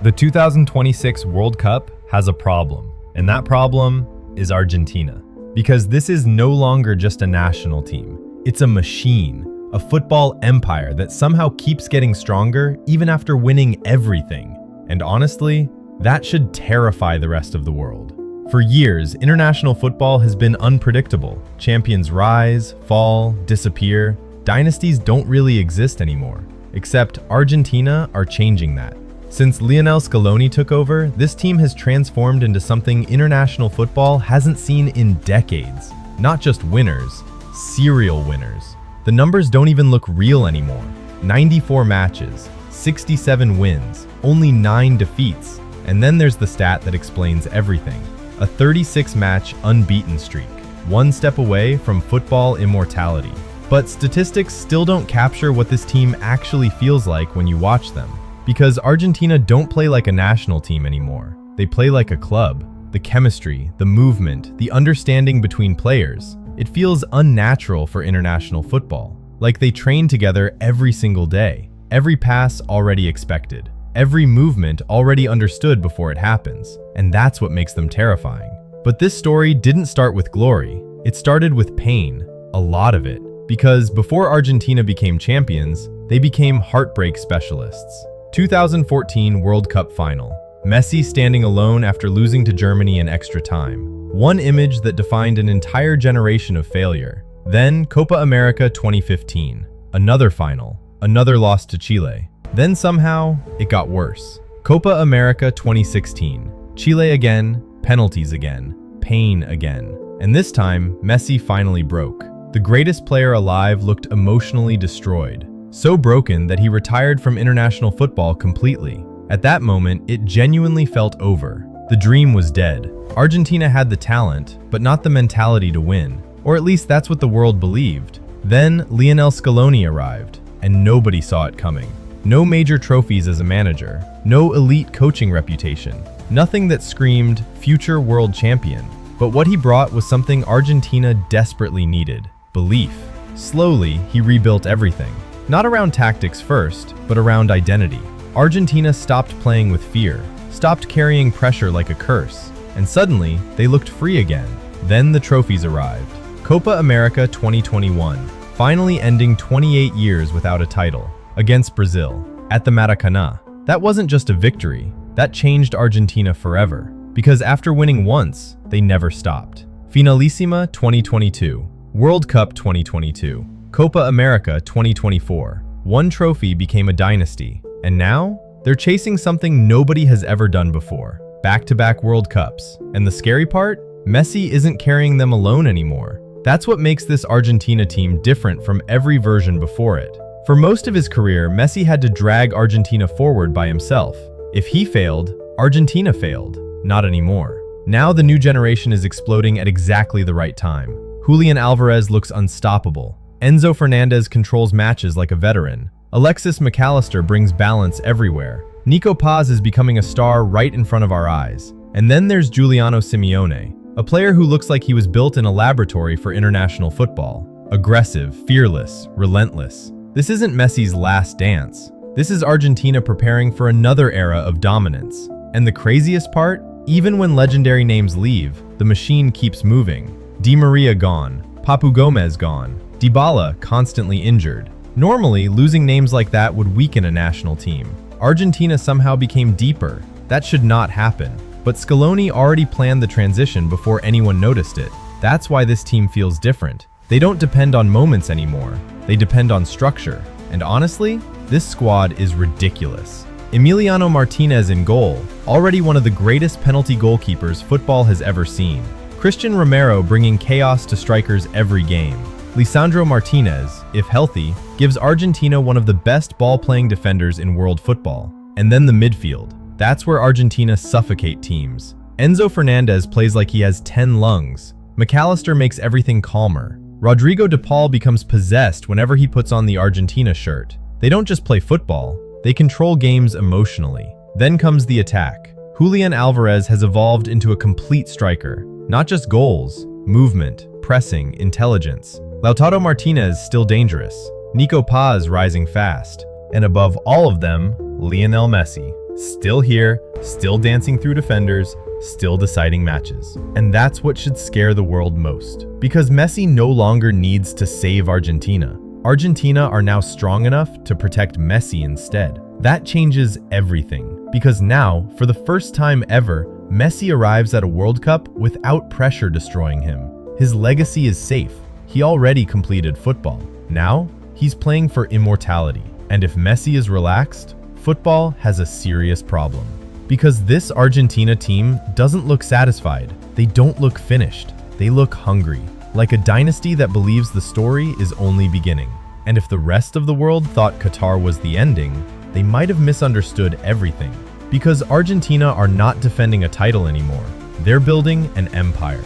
The 2026 World Cup has a problem, and that problem is Argentina. Because this is no longer just a national team. It's a machine, a football empire that somehow keeps getting stronger even after winning everything. And honestly, that should terrify the rest of the world. For years, international football has been unpredictable. Champions rise, fall, disappear. Dynasties don't really exist anymore. Except Argentina are changing that. Since Lionel Scaloni took over, this team has transformed into something international football hasn't seen in decades. Not just winners, serial winners. The numbers don't even look real anymore. 94 matches, 67 wins, only 9 defeats. And then there's the stat that explains everything. A 36-match unbeaten streak, one step away from football immortality. But statistics still don't capture what this team actually feels like when you watch them. Because Argentina don't play like a national team anymore. They play like a club. The chemistry, the movement, the understanding between players. It feels unnatural for international football. Like they train together every single day. Every pass already expected. Every movement already understood before it happens. And that's what makes them terrifying. But this story didn't start with glory. It started with pain. A lot of it. Because before Argentina became champions, they became heartbreak specialists. 2014 World Cup Final. Messi standing alone after losing to Germany in extra time. One image that defined an entire generation of failure. Then Copa America 2015. Another final. Another loss to Chile. Then somehow, it got worse. Copa America 2016. Chile again, penalties again, pain again. And this time, Messi finally broke. The greatest player alive looked emotionally destroyed. So broken that he retired from international football completely. At that moment, it genuinely felt over. The dream was dead. Argentina had the talent, but not the mentality to win. Or at least that's what the world believed. Then Lionel Scaloni arrived, and nobody saw it coming. No major trophies as a manager. No elite coaching reputation. Nothing that screamed future world champion. But what he brought was something Argentina desperately needed. Belief. Slowly, he rebuilt everything. Not around tactics first, but around identity. Argentina stopped playing with fear, stopped carrying pressure like a curse, and suddenly, they looked free again. Then the trophies arrived. Copa America 2021, finally ending 28 years without a title, against Brazil, at the Maracanã. That wasn't just a victory, that changed Argentina forever, because after winning once, they never stopped. Finalissima 2022, World Cup 2022, Copa America 2024. One trophy became a dynasty, and now they're chasing something nobody has ever done before. Back-to-back World Cups. And the scary part? Messi isn't carrying them alone anymore. That's what makes this Argentina team different from every version before it. For most of his career, Messi had to drag Argentina forward by himself. If he failed, Argentina failed. Not anymore. Now the new generation is exploding at exactly the right time. Julián Álvarez looks unstoppable. Enzo Fernández controls matches like a veteran. Alexis McAllister brings balance everywhere. Nico Paz is becoming a star right in front of our eyes. And then there's Giuliano Simeone, a player who looks like he was built in a laboratory for international football. Aggressive, fearless, relentless. This isn't Messi's last dance. This is Argentina preparing for another era of dominance. And the craziest part? Even when legendary names leave, the machine keeps moving. Di Maria gone, Papu Gomez gone, Dybala constantly injured. Normally, losing names like that would weaken a national team. Argentina somehow became deeper. That should not happen. But Scaloni already planned the transition before anyone noticed it. That's why this team feels different. They don't depend on moments anymore. They depend on structure. And honestly, this squad is ridiculous. Emiliano Martinez in goal, already one of the greatest penalty goalkeepers football has ever seen. Christian Romero bringing chaos to strikers every game. Lisandro Martinez, if healthy, gives Argentina one of the best ball-playing defenders in world football. And then the midfield. That's where Argentina suffocate teams. Enzo Fernández plays like he has 10 lungs. McAllister makes everything calmer. Rodrigo de Paul becomes possessed whenever he puts on the Argentina shirt. They don't just play football, they control games emotionally. Then comes the attack. Julián Álvarez has evolved into a complete striker. Not just goals, movement, pressing, intelligence. Lautaro Martinez still dangerous. Nico Paz rising fast. And above all of them, Lionel Messi. Still here, still dancing through defenders, still deciding matches. And that's what should scare the world most. Because Messi no longer needs to save Argentina. Argentina are now strong enough to protect Messi instead. That changes everything. Because now, for the first time ever, Messi arrives at a World Cup without pressure destroying him. His legacy is safe. He already completed football. Now, he's playing for immortality. And if Messi is relaxed, football has a serious problem. Because this Argentina team doesn't look satisfied. They don't look finished. They look hungry, like a dynasty that believes the story is only beginning. And if the rest of the world thought Qatar was the ending, they might have misunderstood everything. Because Argentina are not defending a title anymore. They're building an empire.